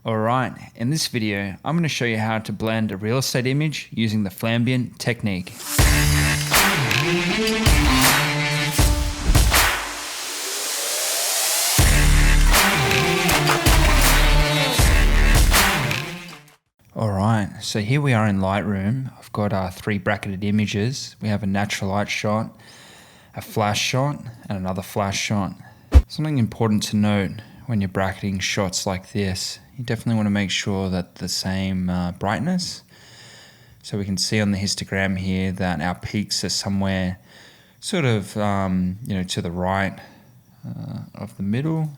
Alright, in this video, I'm going to show you how to blend a real estate image using the Flambient technique. Alright, so here we are in Lightroom. I've got our three bracketed images. We have a natural light shot, a flash shot, and another flash shot. Something important to note when you're bracketing shots like this, you definitely want to make sure that the same brightness. So we can see on the histogram here that our peaks are somewhere sort of to the right of the middle.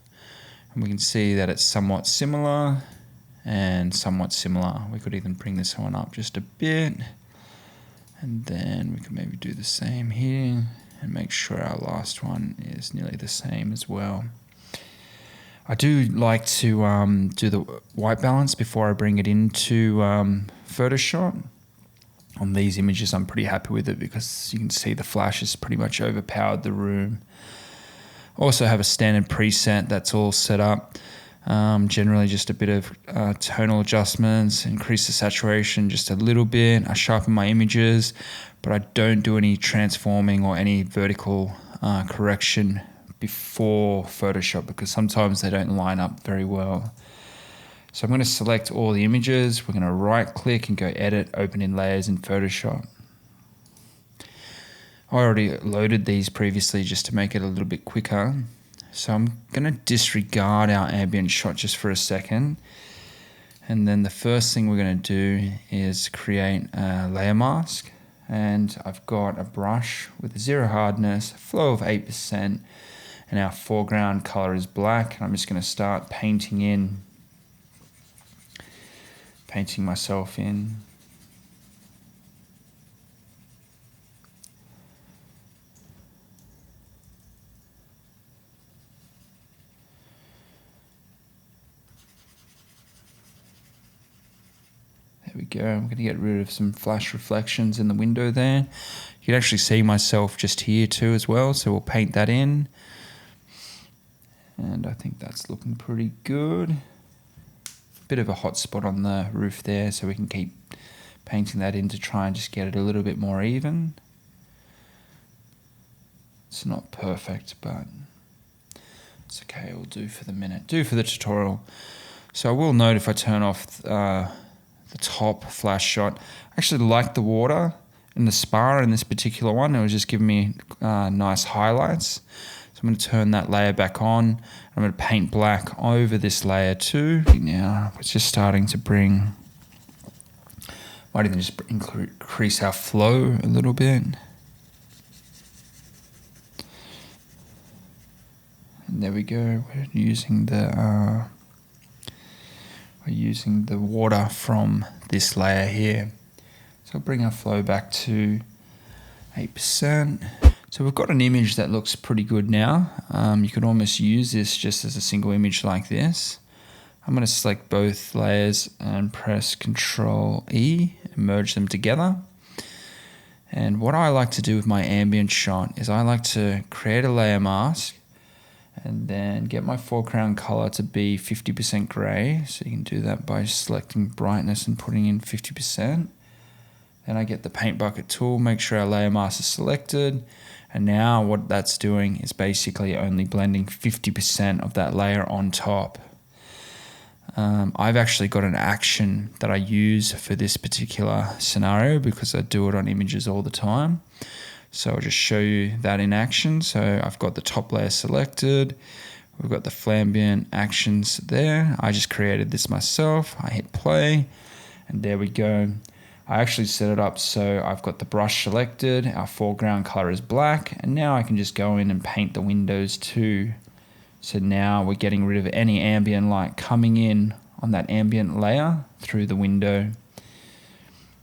And we can see that it's somewhat similar and somewhat similar. We could even bring this one up just a bit. And then we can maybe do the same here and make sure our last one is nearly the same as well. I do like to do the white balance before I bring it into Photoshop. On these images, I'm pretty happy with it because you can see the flash has pretty much overpowered the room. Also have a standard preset that's all set up. Generally just a bit of tonal adjustments, increase the saturation just a little bit. I sharpen my images, but I don't do any transforming or any vertical correction before Photoshop because sometimes they don't line up very well. So I'm going to select all the images. We're going to right click and go edit, open in layers in Photoshop. I already loaded these previously just to make it a little bit quicker. So I'm going to disregard our ambient shot just for a second. And then the first thing we're going to do is create a layer mask. And I've got a brush with a zero hardness, a flow of 8%. And our foreground color is black. And I'm just going to start painting myself in. There we go. I'm going to get rid of some flash reflections in the window there. You can actually see myself just here too as well. So we'll paint that in. And I think that's looking pretty good. Bit of a hot spot on the roof there, so we can keep painting that in to try and just get it a little bit more even. It's not perfect, but it's okay. It'll do for the minute. Do for the tutorial. So I will note if I turn off the top flash shot, I actually like the water in the spa in this particular one. It was just giving me nice highlights. I'm going to turn that layer back on. I'm going to paint black over this layer too. Now it's just starting to bring, might even just increase our flow a little bit. And there we go. We're using the water from this layer here. So I'll bring our flow back to 8%. So we've got an image that looks pretty good now. You could almost use this just as a single image like this. I'm going to select both layers and press Ctrl E and merge them together. And what I like to do with my ambient shot is I like to create a layer mask and then get my foreground color to be 50% gray. So you can do that by selecting brightness and putting in 50%. Then I get the paint bucket tool, make sure our layer mask is selected. And now what that's doing is basically only blending 50% of that layer on top. I've actually got an action that I use for this particular scenario because I do it on images all the time. So I'll just show you that in action. So I've got the top layer selected. We've got the Flambient actions there. I just created this myself. I hit play and there we go. I actually set it up so I've got the brush selected, our foreground color is black, and now I can just go in and paint the windows too. So now we're getting rid of any ambient light coming in on that ambient layer through the window.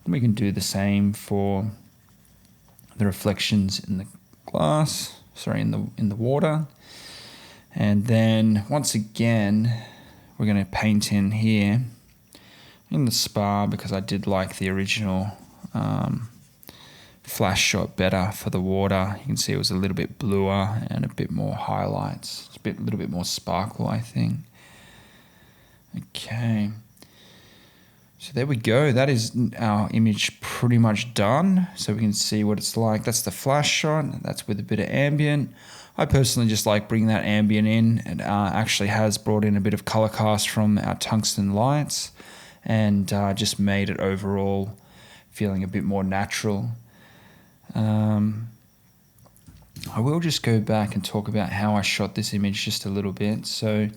We can do the same for the reflections in the glass, in the water. And then once again, we're going to paint in here in the spa because I did like the original flash shot better for the water. You can see it was a little bit bluer and a bit more highlights. It's a little bit more sparkle, I think. Okay. So there we go. That is our image pretty much done. So we can see what it's like. That's the flash shot. That's with a bit of ambient. I personally just like bringing that ambient in. It actually has brought in a bit of color cast from our tungsten lights and just made it overall feeling a bit more natural. I will just go back and talk about how I shot this image just a little bit. So you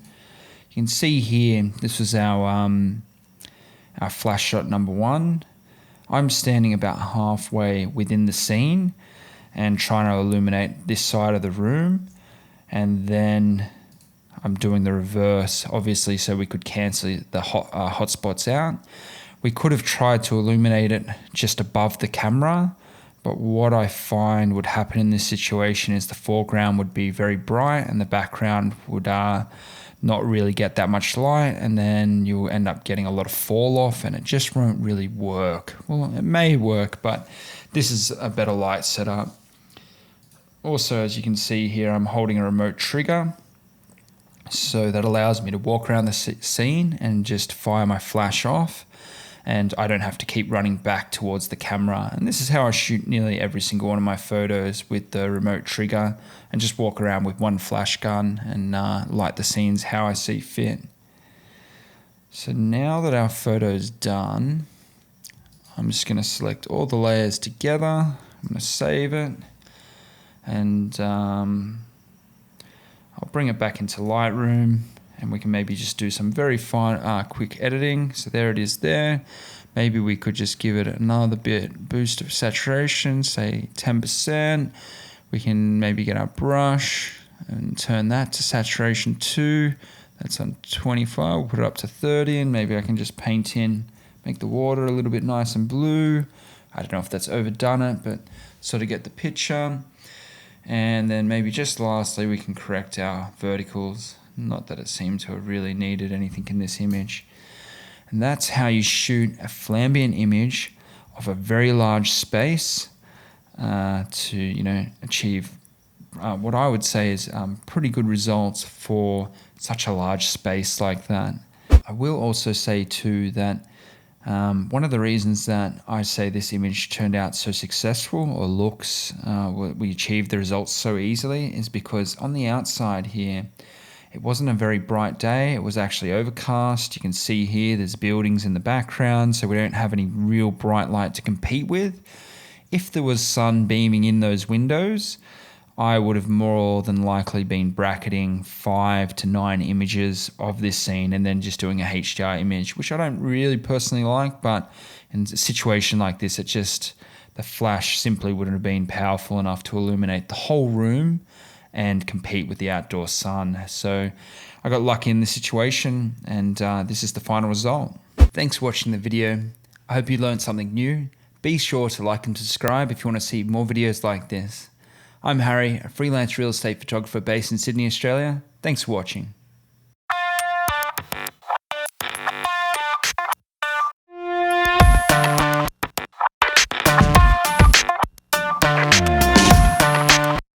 can see here, this was our flash shot number 1. I'm standing about halfway within the scene and trying to illuminate this side of the room, and then I'm doing the reverse, obviously, so we could cancel the hot spots out. We could have tried to illuminate it just above the camera, but what I find would happen in this situation is the foreground would be very bright and the background would not really get that much light, and then you'll end up getting a lot of fall off and it just won't really work. Well, it may work, but this is a better light setup. Also, as you can see here, I'm holding a remote trigger, so that allows me to walk around the scene and just fire my flash off, and I don't have to keep running back towards the camera. And this is how I shoot nearly every single one of my photos, with the remote trigger, and just walk around with one flash gun and light the scenes how I see fit. So now that our photo's done, I'm just going to select all the layers together. I'm going to save it, and I'll bring it back into Lightroom, and we can maybe just do some very fine, quick editing. So there it is there. Maybe we could just give it another boost of saturation, say 10%. We can maybe get our brush and turn that to saturation 2. That's on 25. We'll put it up to 30, and maybe I can just paint in, make the water a little bit nice and blue. I don't know if that's overdone it, but sort of get the picture. And then maybe just lastly, we can correct our verticals. Not that it seemed to have really needed anything in this image. And that's how you shoot a Flambient image of a very large space to achieve what I would say is pretty good results for such a large space like that. I will also say too that one of the reasons that I say this image turned out so successful, or we achieved the results so easily, is because on the outside here, it wasn't a very bright day. It was actually overcast. You can see here there's buildings in the background, so we don't have any real bright light to compete with. If there was sun beaming in those windows, I would have more than likely been bracketing 5 to 9 images of this scene and then just doing a HDR image, which I don't really personally like, but in a situation like this, the flash simply wouldn't have been powerful enough to illuminate the whole room and compete with the outdoor sun. So I got lucky in this situation, and this is the final result. Thanks for watching the video. I hope you learned something new. Be sure to like and subscribe if you want to see more videos like this. I'm Harry, a freelance real estate photographer based in Sydney, Australia. Thanks for watching.